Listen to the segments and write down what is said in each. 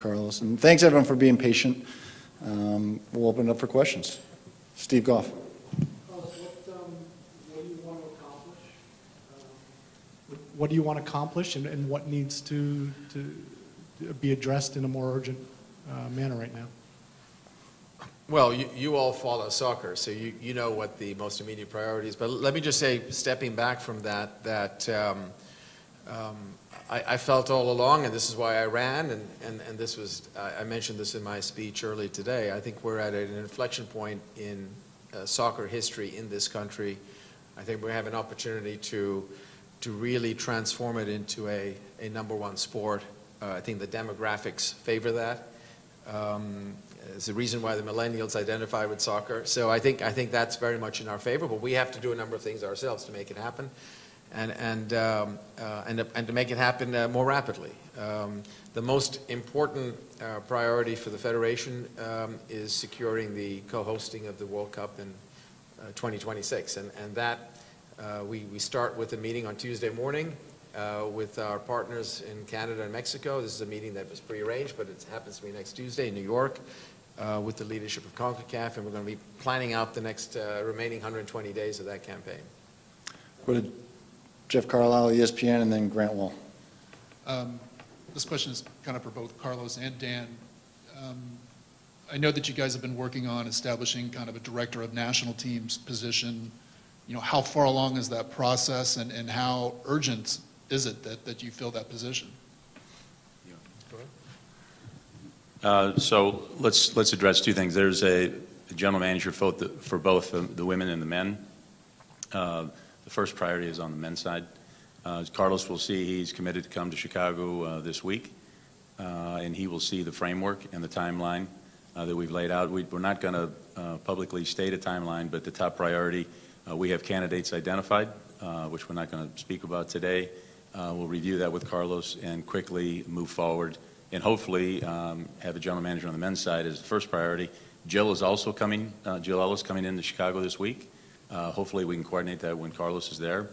Carlos. And thanks everyone for being patient. We'll open it up for questions. Steve Goff. Carlos, what do you want to accomplish? What do you want to accomplish, and what needs to be addressed in a more urgent manner right now? Well, you all follow soccer, so you know what the most immediate priority is. But let me just say, stepping back from that, I felt all along, and this is why I ran, and this was, I mentioned this in my speech earlier today, I think we're at an inflection point in soccer history in this country. I think we have an opportunity to really transform it into a #1 sport. I think the demographics favor that. It's the reason why the millennials identify with soccer. So I think that's very much in our favor, but we have to do a number of things ourselves to make it happen, and to make it happen more rapidly. The most important priority for the Federation is securing the co-hosting of the World Cup in 2026, and that we start with a meeting on Tuesday morning with our partners in Canada and Mexico. This is a meeting that was prearranged, but it happens to be next Tuesday in New York with the leadership of CONCACAF, and we're going to be planning out the next remaining 120 days of that campaign. Go to Jeff Carlisle, ESPN, and then Grant Wall. This question is kind of for both Carlos and Dan. I know that you guys have been working on establishing kind of a director of national teams position. You know, how far along is that process, and how urgent is it that you fill that position? So let's address two things. There's a general manager for both the women and the men. The first priority is on the men's side. As Carlos will see, he's committed to come to Chicago this week, and he will see the framework and the timeline that we've laid out. We're not going to publicly state a timeline, but the top priority, we have candidates identified, which we're not going to speak about today. We'll review that with Carlos and quickly move forward, and hopefully have a general manager on the men's side as the first priority. Jill is also coming. Jill Ellis coming into Chicago this week. Hopefully we can coordinate that when Carlos is there.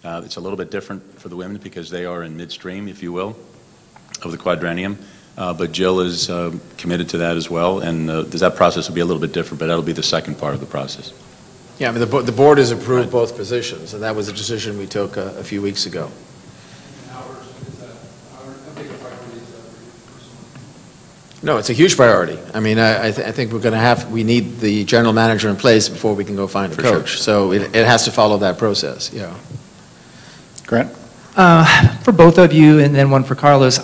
It's a little bit different for the women because they are in midstream, if you will, of the quadrennium. But Jill is committed to that as well, and that process will be a little bit different, but that'll be the second part of the process. Yeah, I mean, the board has approved both positions, and that was a decision we took a few weeks ago. No, it's a huge priority. I mean, I think we need the general manager in place before we can go find a coach. Sure. So it has to follow that process, yeah. Grant? For both of you, and then one for Carlos.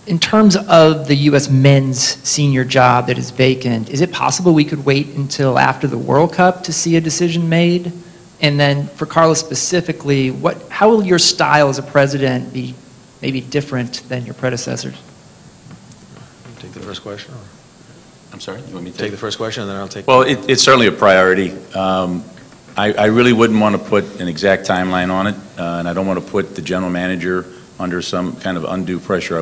In terms of the U.S. men's senior job that is vacant, is it possible we could wait until after the World Cup to see a decision made? And then for Carlos specifically, how will your style as a president be maybe different than your predecessors? Take the first question? I'm sorry? You want me to take the first question, and then I'll take... Well, it's certainly a priority. I really wouldn't want to put an exact timeline on it, and I don't want to put the general manager under some kind of undue pressure.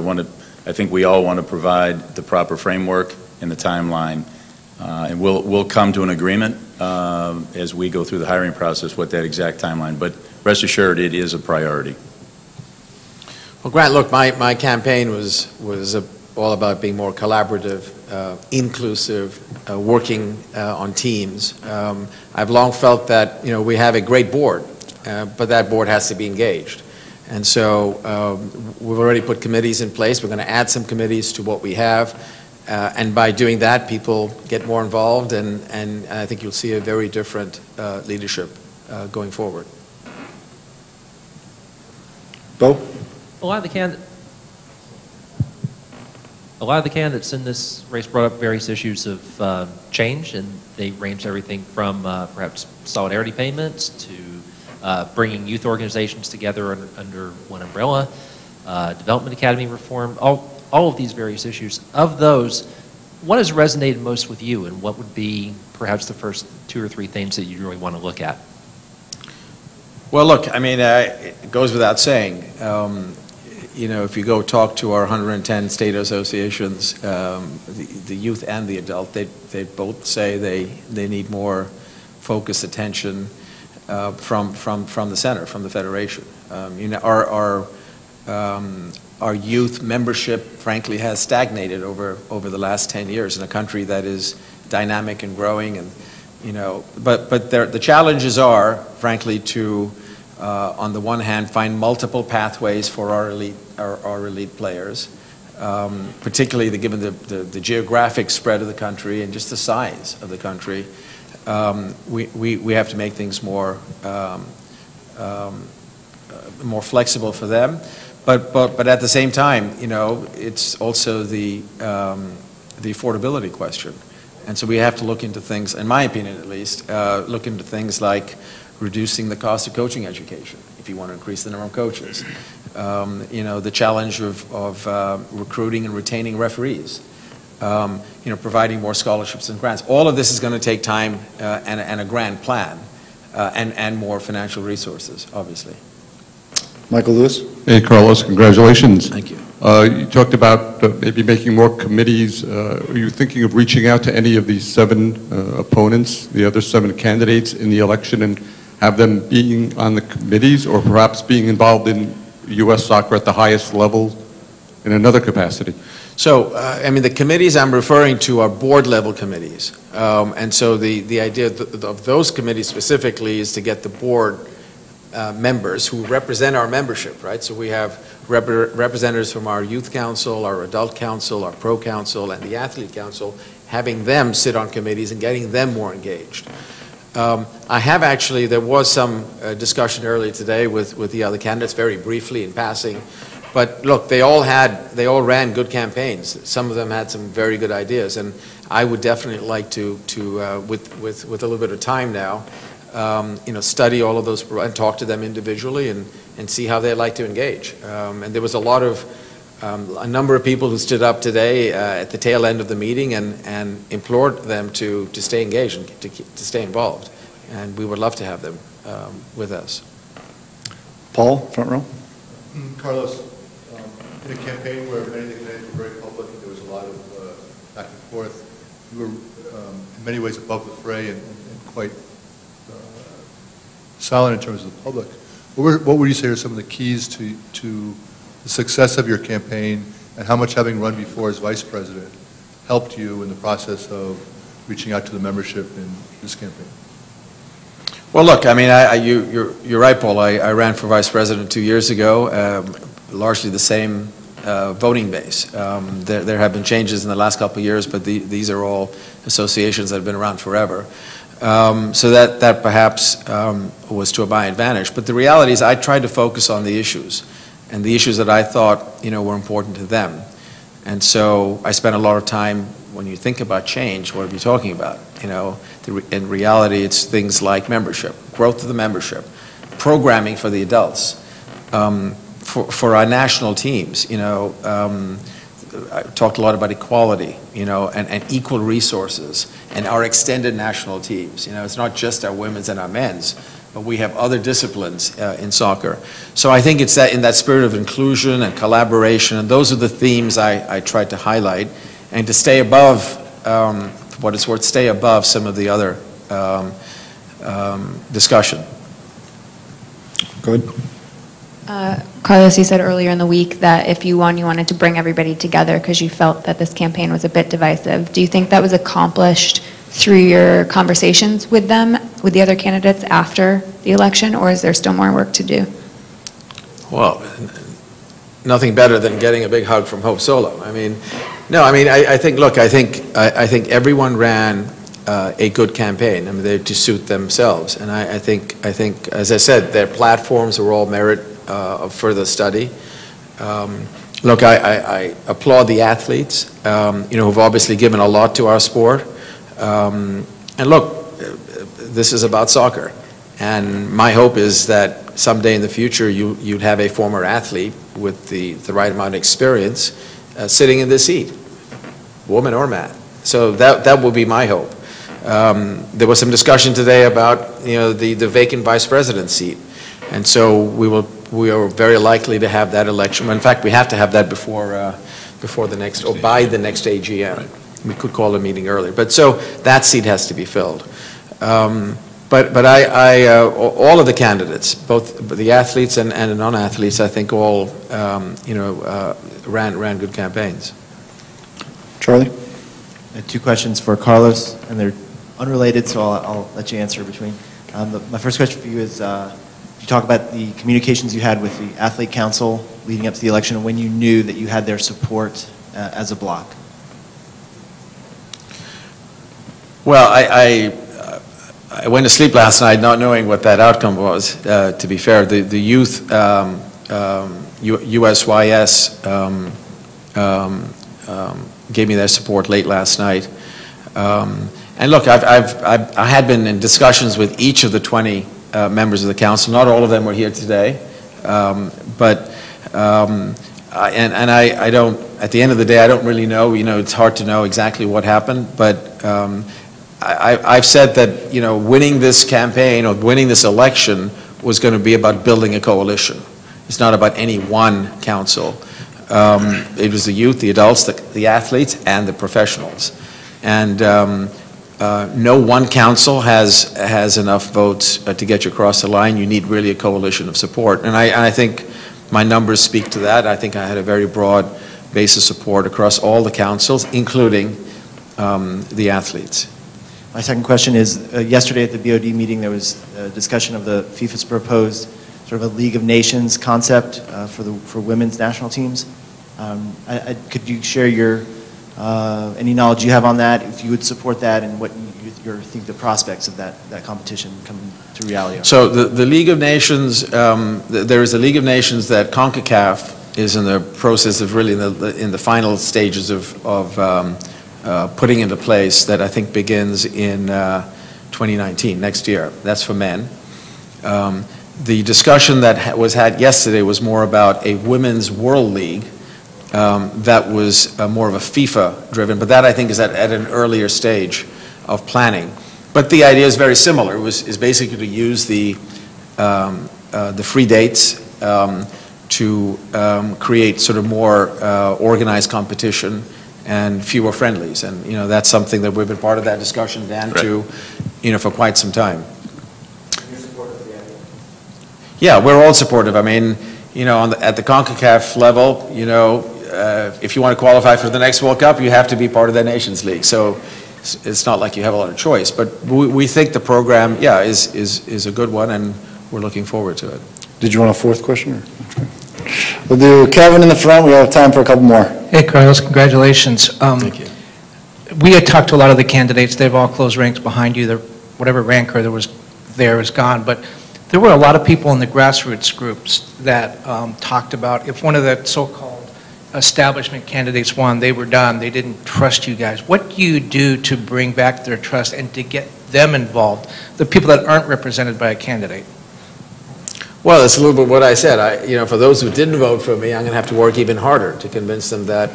I think we all want to provide the proper framework and the timeline, and we'll come to an agreement as we go through the hiring process what that exact timeline. But rest assured, it is a priority. Well, Grant, look, my campaign was all about being more collaborative, inclusive, working on teams. I've long felt that we have a great board, but that board has to be engaged. And so we've already put committees in place. We're going to add some committees to what we have, and by doing that, people get more involved, and I think you'll see a very different leadership going forward. Bo? A lot of the candidates in this race brought up various issues of change, and they ranged everything from perhaps solidarity payments to bringing youth organizations together under one umbrella, development academy reform, all of these various issues. Of those, what has resonated most with you, and what would be perhaps the first 2 or 3 things that you really want to look at? Well, look, I mean, it goes without saying. If you go talk to our 110 state associations, the youth and the adult, they both say they need more focused attention from the center, from the Federation. Our our youth membership, frankly, has stagnated over the last 10 years in a country that is dynamic and growing. And, you know, but the challenges are, frankly, to, on the one hand, find multiple pathways for our elite players, particularly given the geographic spread of the country and just the size of the country. We have to make things more flexible for them. But at the same time, you know, it's also the affordability question. And so we have to look into things, in my opinion at least, look into things like reducing the cost of coaching education, if you want to increase the number of coaches. You know, the challenge of recruiting and retaining referees. You know, providing more scholarships and grants. All of this is going to take time and a grand plan and more financial resources, obviously. Michael Lewis? Hey, Carlos, congratulations. Thank you. You talked about maybe making more committees. Are you thinking of reaching out to any of these 7 opponents, the other 7 candidates in the election, and have them being on the committees, or perhaps being involved in U.S. soccer at the highest level in another capacity? So, I mean, the committees I'm referring to are board-level committees. And so the idea of those committees specifically is to get the board members who represent our membership, right? So we have representatives from our youth council, our adult council, our pro council, and the athlete council, having them sit on committees and getting them more engaged. I have actually, there was some discussion earlier today with the other candidates, very briefly in passing. But look, they all ran good campaigns. Some of them had some very good ideas, and I would definitely like to with a little bit of time now, you know, study all of those and talk to them individually and see how they'd like to engage. And there was a number of people who stood up today at the tail end of the meeting and implored them to stay engaged and to stay involved. And we would love to have them with us. Paul, front row. Carlos, in a campaign where many of the candidates were very public and there was a lot of back and forth, you were in many ways above the fray and quite silent in terms of the public. What would you say are some of the keys to the success of your campaign, and how much, having run before as vice president, helped you in the process of reaching out to the membership in this campaign? Well, look, I mean, you're right, Paul. I ran for vice president 2 years ago, largely the same voting base. There have been changes in the last couple of years, but these are all associations that have been around forever. So that perhaps was to my advantage. But the reality is I tried to focus on the issues, and the issues that I thought, you know, were important to them. And so I spent a lot of time, when you think about change, what are we talking about? You know, in reality, it's things like membership, growth of the membership, programming for the adults, for our national teams. You know, I talked a lot about equality, you know, and equal resources, and our extended national teams. You know, it's not just our women's and our men's, but we have other disciplines in soccer. So I think it's that in that spirit of inclusion and collaboration, and those are the themes I tried to highlight, and to stay above, for what it's worth, stay above some of the other discussion. Good. Carlos, you said earlier in the week that if you won, you wanted to bring everybody together because you felt that this campaign was a bit divisive. Do you think that was accomplished through your conversations with them, with the other candidates after the election, or is there still more work to do? Well, nothing better than getting a big hug from Hope Solo. I mean, no, I mean, I think, look, I think everyone ran a good campaign. I mean, they to suit themselves, and I think, as I said, their platforms are all merit of further study. Look, I applaud the athletes, you know, who've obviously given a lot to our sport. And look, this is about soccer, and my hope is that someday in the future you'd have a former athlete with the right amount of experience sitting in this seat, woman or man. So that will be my hope. There was some discussion today about, you know, the vacant vice president seat, and so we are very likely to have that election. In fact, we have to have that before the next, or by the next AGM. Right. We could call a meeting earlier, but so that seat has to be filled. But all of the candidates, both the athletes and the non-athletes, I think all, ran good campaigns. Charlie? I have two questions for Carlos, and they're unrelated, so I'll let you answer between. My first question for you is, you talk about the communications you had with the Athlete Council leading up to the election, and when you knew that you had their support as a bloc. Well, I went to sleep last night not knowing what that outcome was, to be fair. The youth USYS gave me their support late last night. And look, I had been in discussions with each of the 20 members of the council. Not all of them were here today, but I don't. At the end of the day, I don't really know. It's hard to know exactly what happened, but I've said that winning this campaign or winning this election was going to be about building a coalition. It's not about any one council. It was the youth, the adults, the athletes, and the professionals. And no one council has enough votes to get you across the line. You need really a coalition of support. And I think my numbers speak to that. I think I had a very broad base of support across all the councils, including the athletes. My second question is, yesterday at the BOD meeting, there was a discussion of the FIFA's proposed sort of a League of Nations concept for women's national teams. Could you share your any knowledge you have on that, if you would support that, and what you think the prospects of that competition coming to reality are? So the League of Nations, there is a League of Nations that CONCACAF is in the process of really in the final stages of putting into place, that I think begins in 2019, next year. That's for men. The discussion that was had yesterday was more about a Women's World League that was more of a FIFA-driven, but that I think is at an earlier stage of planning. But the idea is very similar. Is basically to use the free dates to create sort of more organized competition and fewer friendlies. And that's something that we've been part of that discussion, Dan, too, for quite some time. You're supportive of the idea? Yeah, we're all supportive. I mean, at the CONCACAF level, if you want to qualify for the next World Cup, you have to be part of the Nations League. So it's not like you have a lot of choice. But we think the program, is a good one, and we're looking forward to it. Did you want a fourth question? Or? We'll do Kevin in the front. We have time for a couple more. Hey, Carlos, congratulations. Thank you. We had talked to a lot of the candidates. They've all closed ranks behind you. Whatever rancor there is gone. But there were a lot of people in the grassroots groups that talked about if one of the so-called establishment candidates won, they were done. They didn't trust you guys. What do you do to bring back their trust and to get them involved, the people that aren't represented by a candidate? Well, it's a little bit what I said. For those who didn't vote for me, I'm going to have to work even harder to convince them that,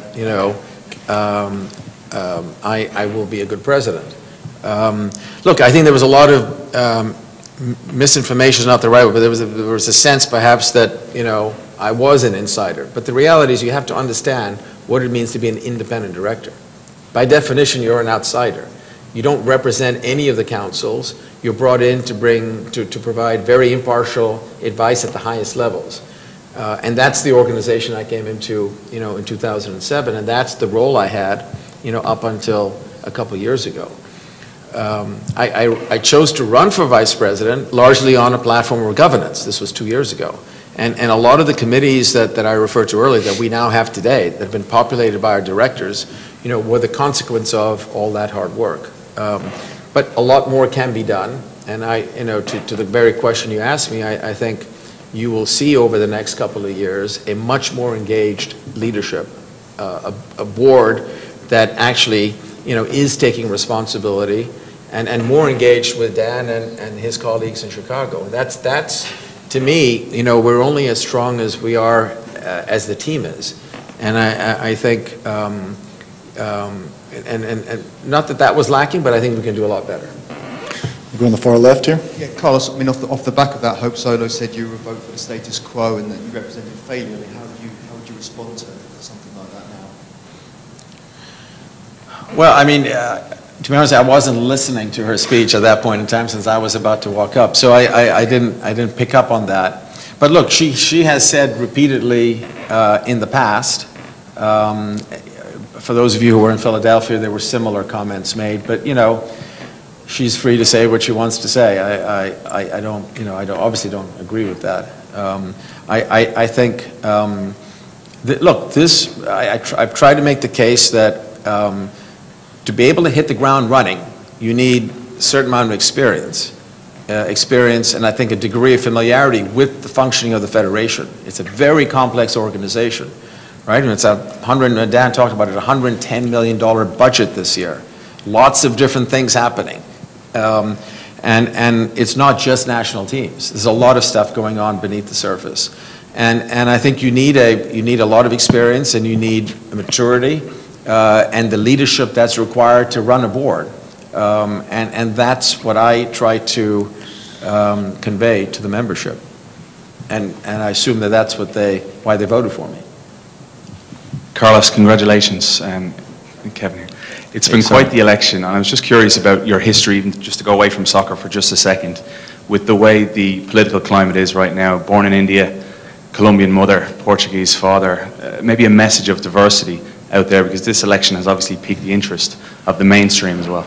I will be a good president. Look, I think there was a lot of misinformation, is not the right word, but there was a sense perhaps that, I was an insider. But the reality is you have to understand what it means to be an independent director. By definition, you're an outsider. You don't represent any of the councils. You're brought in to provide very impartial advice at the highest levels. And that's the organization I came into, in 2007, and that's the role I had, up until a couple years ago. I chose to run for vice president largely on a platform of governance. This was 2 years ago. And a lot of the committees that I referred to earlier that we now have today that have been populated by our directors, were the consequence of all that hard work. But a lot more can be done. And to the very question you asked me, I think you will see over the next couple of years a much more engaged leadership, a board that actually, is taking responsibility and more engaged with Dan and his colleagues in Chicago. That's to me, we're only as strong as we are as the team is. And I think, and not that was lacking, but I think we can do a lot better. We'll go on the far left here. Yeah, Carlos, I mean, off the back of that, Hope Solo said you would vote for the status quo and that you represented failure. I mean, how would you respond to something like that now? Well, I mean, To be honest, I wasn't listening to her speech at that point in time since I was about to walk up, so I didn't pick up on that. But look, she has said repeatedly in the past, for those of you who were in Philadelphia, there were similar comments made, but, you know, she's free to say what she wants to say. I don't, you know, I obviously don't agree with that. I think, look, I've tried to make the case that to be able to hit the ground running, you need a certain amount of experience, and I think a degree of familiarity with the functioning of the Federation. It's a very complex organization, right? And it's Dan talked about it, $110 million budget this year. Lots of different things happening. And it's not just national teams. There's a lot of stuff going on beneath the surface. And I think you need a lot of experience, and you need maturity and the leadership that's required to run a board. And that's what I try to convey to the membership. And I assume that that's why they voted for me. Carlos, congratulations. Kevin here. It's been quite the election, and I was just curious about your history, even just to go away from soccer for just a second, with the way the political climate is right now. Born in India, Colombian mother, Portuguese father, maybe a message of diversity out there, because this election has obviously piqued the interest of the mainstream as well.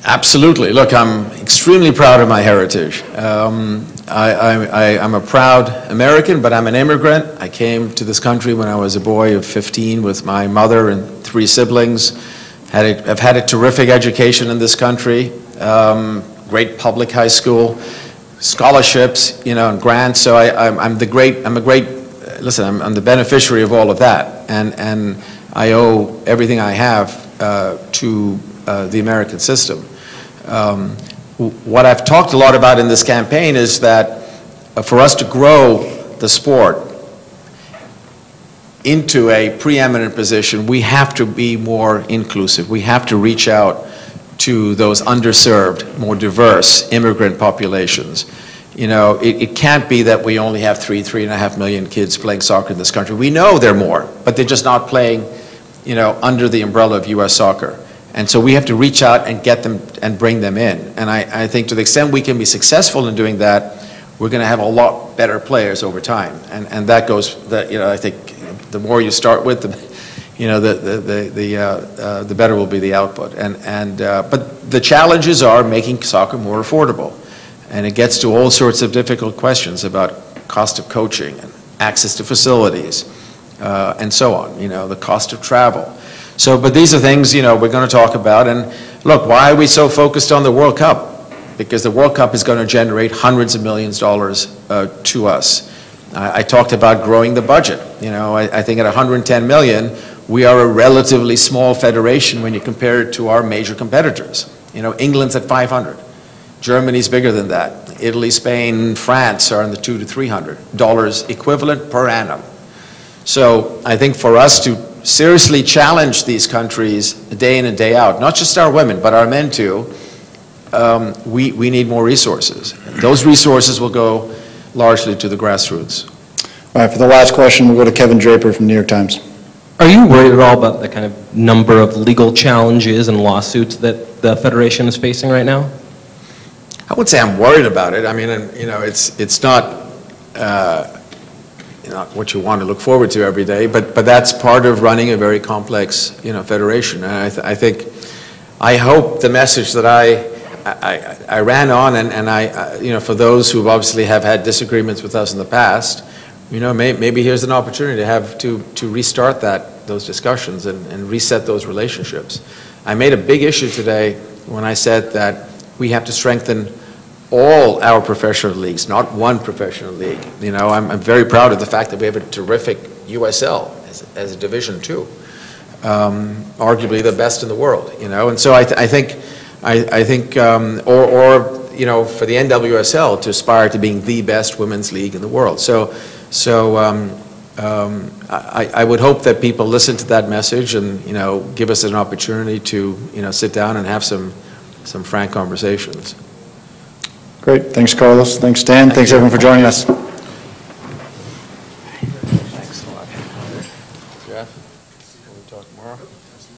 Absolutely. Look, I'm extremely proud of my heritage. I'm a proud American, but I'm an immigrant. I came to this country when I was a boy of 15 with my mother and 3 siblings. I've had a terrific education in this country, great public high school, scholarships, you know, and grants. So I'm the beneficiary of all of that, and I owe everything I have to the American system. What I've talked a lot about in this campaign is that for us to grow the sport into a preeminent position, we have to be more inclusive. We have to reach out to those underserved, more diverse immigrant populations. You know, it can't be that we only have 3.5 million kids playing soccer in this country. We know there are more, but they're just not playing, you know, under the umbrella of U.S. soccer. And so we have to reach out and get them and bring them in. And I think to the extent we can be successful in doing that, we're going to have a lot better players over time. And that goes, you know, I think the more you start with, you know, the better will be the output. But the challenges are making soccer more affordable. And it gets to all sorts of difficult questions about cost of coaching and access to facilities and so on, you know, the cost of travel. So, but these are things, you know, we're going to talk about. And look, why are we so focused on the World Cup? Because the World Cup is going to generate hundreds of millions of dollars to us. I talked about growing the budget. You know, I think at 110 million, we are a relatively small federation when you compare it to our major competitors. You know, England's at 500. Germany's bigger than that. Italy, Spain, France are in the $200 to $300 equivalent per annum. So I think for us to seriously challenge these countries day in and day out, not just our women, but our men too, we need more resources. Those resources will go largely to the grassroots. All right, for the last question, we'll go to Kevin Draper from the New York Times. Are you worried at all about the kind of number of legal challenges and lawsuits that the Federation is facing right now? I would say I'm worried about it. I mean, you know, it's not you know, what you want to look forward to every day, but that's part of running a very complex, you know, federation. And I hope the message that I ran on, and you know, for those who obviously have had disagreements with us in the past, you know, maybe here's an opportunity to restart those discussions and reset those relationships. I made a big issue today when I said that we have to strengthen all our professional leagues, not one professional league. You know, I'm very proud of the fact that we have a terrific USL as a Division II, arguably the best in the world. You know, and so I think, or you know, for the NWSL to aspire to being the best women's league in the world. So I would hope that people listen to that message and, you know, give us an opportunity to, you know, sit down and have some frank conversations. Great. Thanks, Carlos. Thanks, Dan. Thanks, everyone, for joining us.